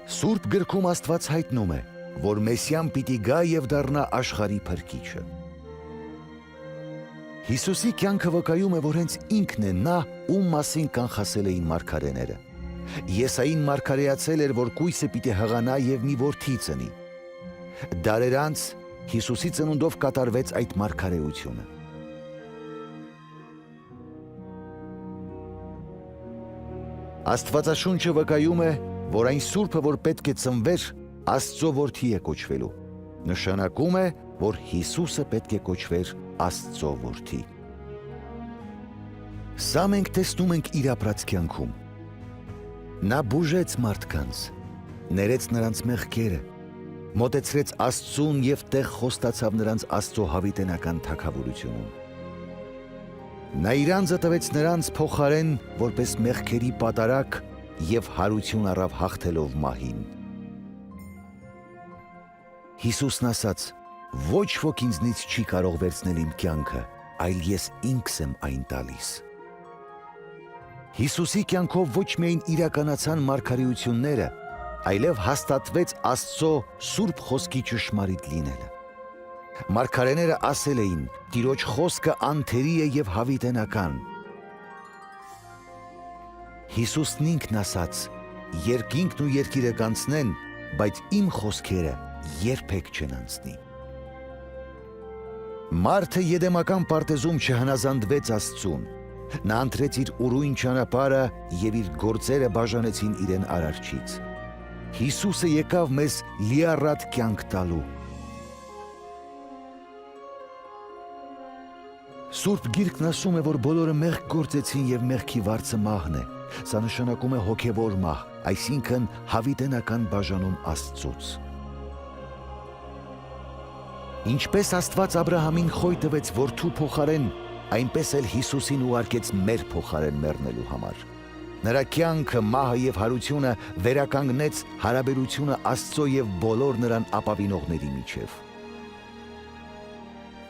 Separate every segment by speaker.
Speaker 1: Սուրբ գրքում Աստված հայտնում է, որ Մեսիան պիտի գա եւ դառնա աշխարհի փրկիչը։ Հիսուսի կյանքը վկայում է, որ հենց ինքն է նա, ում մասին կանխասել էին մարգարեները։ Եսային մարգարեացել էր, որ կույսը պիտի հղանա եւ մի որդի ծնի։ Դարեր անց Հիսուսի ծնունդով կատարվեց այդ մարգարեությունը։ Աստվածաշունչը վկայում է, որ այն Սուրբը, որ պետք է ծնվեր, Աստծո որդի է կոչվելու։ Նշանակում է, որ Հիսուսը պետք է կոչվեր Աստծո որդի։ Սա մենք տեսնում ենք իր ապրած կյանքում։ Նա բուժեց մարդկանց, ներեց նրանց մեղքերը, մոտեցրեց Աստծուն եւ տեղ խոստացավ նրանց Աստծո հավիտենական թագավորությունում։ Նա իր անձը տվեց նրանց փոխարեն, որպես մեղքերի պատարագ եւ հարություն առավ հաղթելով մահին։ Հիսուսն ասաց. «Ոչ ոք ինձնից չի կարող վերցնել իմ կյանքը, այլ ես ինքս եմ այն տալիս»։ Հիսուսի կյանքով ոչ միայն իրականացան մարգարեությունները, այլև հաստատվեց Աստծո Սուրբ Խոսքի ճշմարիտ լինելը։ Մարգարեները ասել էին. «Տիրոջ խոսքը անթերի է եւ հավիտենական»։ Հիսուսն ինքն ասաց. «Երկինքն ու երկիրը կանցնեն, բայց իմ խոսքերը երբեք չեն անցնի»։ Մարդը Եդեմական պարտեզում չհնազանդվեց Աստծուն։ Նա ընտրեց իր ուրույն ճանապարհը եւ իր գործերը բաժանեցին իրեն արարչից։ Հիսուսը եկավ մեզ լիառատ կյանք տալու։ Սուրբ Գիրքն ասում է, որ բոլորը մեղք գործեցին եւ մեղքի վարձը մահն է։ Սա նշանակում է հոգևոր մահ, այսինքն հավիտենական բաժանում Աստծուց։ Ինչպես Աստված Աբրահամին խոյ տվեց որդու փոխարեն, այնպես էլ Հիսուսին ուղարկեց մեր փոխարեն մեռնելու համար։ Նրա կյանքը, մահը եւ հարությունը վերականգնեց հարաբերությունը Աստծո եւ բոլոր նրան ապավինողների միջև։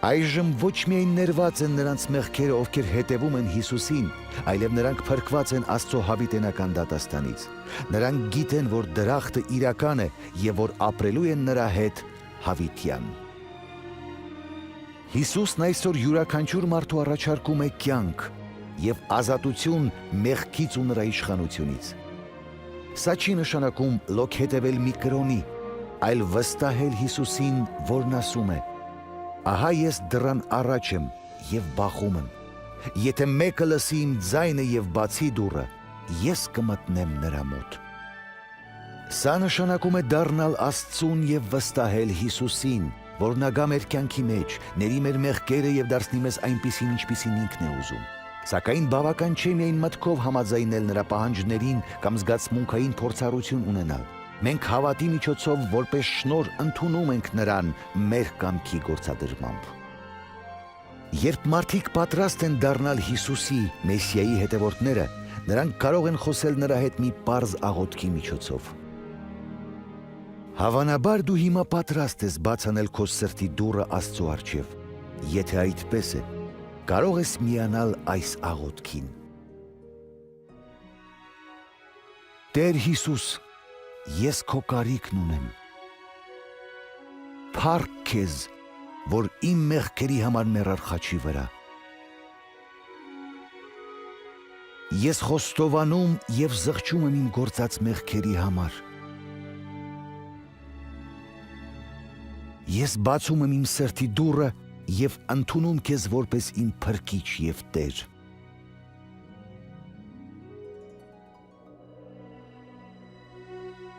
Speaker 1: Այժմ ոչ միայն ներված են նրանց մեղքերը, ովքեր հետևում են Հիսուսին, այլև նրանք փրկված են Աստծո հավիտենական դատաստանից։ Նրանք գիտեն, որ դրախտը իրական է եւ որ ապրելու են նրա հետ հավիտյան։ Հիսուսն այսօր յուրաքանչյուր մարդու առաջարկում է կյանք եւ ազատություն մեղքից ու նրա իշխանությունից։ Սա չի նշանակում լոկ հետևել մի կրոնի, այլ վստահել Հիսուսին, որն ասում է. «Ահա ես դռան առաջ եմ եւ բախում եմ, եթե մեկը լսի իմ ձայնը եւ բացի դուռը, ես կմտնեմ նրա մոտ»։ Սա նշանակում է դառնալ Աստծուն եւ վստահել Հիսուսին, որ նա գա մեր կյանքի մեջ, ների մեր մեղքերը եւ դարձնի մեզ այնպիսին, ինչպիսին ինքն է ուզում։ Սակայն բավական չէ միայն մտքով համաձայնել նրա պահանջներին կամ զգացմունքային փորձառություն ունենալ։ Մենք հավատի միջոցով որպես շնորհ ընդունում ենք նրան մեր կամքի գործադրմամբ։ Երբ մարդիկ պատրաստ են դառնալ Հիսուսի, Մեսիայի հետևորդները, նրանք կարող են խոսել նրա հետ մի պարզ աղոթքի միջոցով։ Հավանաբար դու հիմա պատրաստ ես բաց անել քո սրտի դուռը Աստծո առջև։ Եթե այդպես է, կարող ես միանալ այս աղոթքին։ Տեր Հիսուս, ես քո կարիքն ունեմ։ Փառք քեզ, որ իմ մեղքերի համար մեռար խաչի վրա։ Ես խոստովանում եւ զղջում եմ իմ գործած մեղքերի համար։ Ես բացում եմ իմ սրտի դուռը եւ ընդունում քեզ որպես իմ փրկիչ եւ Տեր։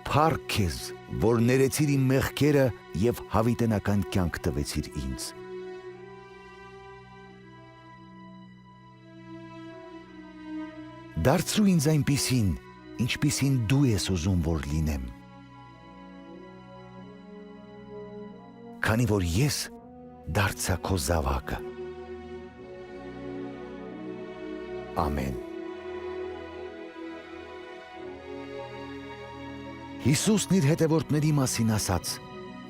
Speaker 1: Փառք քեզ, որ ներեցիր իմ մեղքերը եւ հավիտենական կյանք տվեցիր ինձ։ Դարձրու ինձ այնպիսին, ինչպիսին դու ես ուզում, որ լինեմ։ Քանի որ ես դարձա քո զավակը։ Ամեն։ Հիսուսն իր հետևորդների մասին ասաց.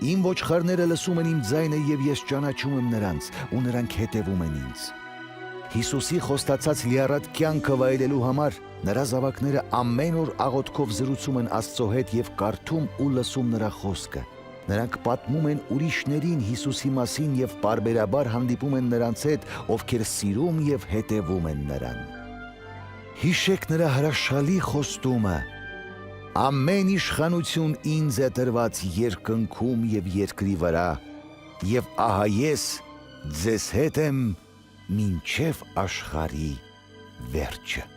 Speaker 1: «Իմ ոչխարները լսում են իմ ձայնը եւ ես ճանաչում եմ նրանց, ու նրանք հետևում են ինձ»։ Հիսուսի խոստացած լիառատ կյանքը վայելելու համար նրա զավակները ամեն օր աղոթքով զրուցում են Աստծո հետ եւ կարդում ու լսում նրա խոսքը։ Նրանք պատմում են ուրիշներին Հիսուսի մասին եւ պարբերաբար հանդիպում են նրանց հետ, ովքեր սիրում եւ հետևում են նրան։ Հիշեք նրա հրաշալի խոստումը. «Ամեն իշխանություն ինձ է տրված երկնքում եւ երկրի վրա, եւ ահա ես ձեզ հետ եմ մինչև աշխարհի վերջը»։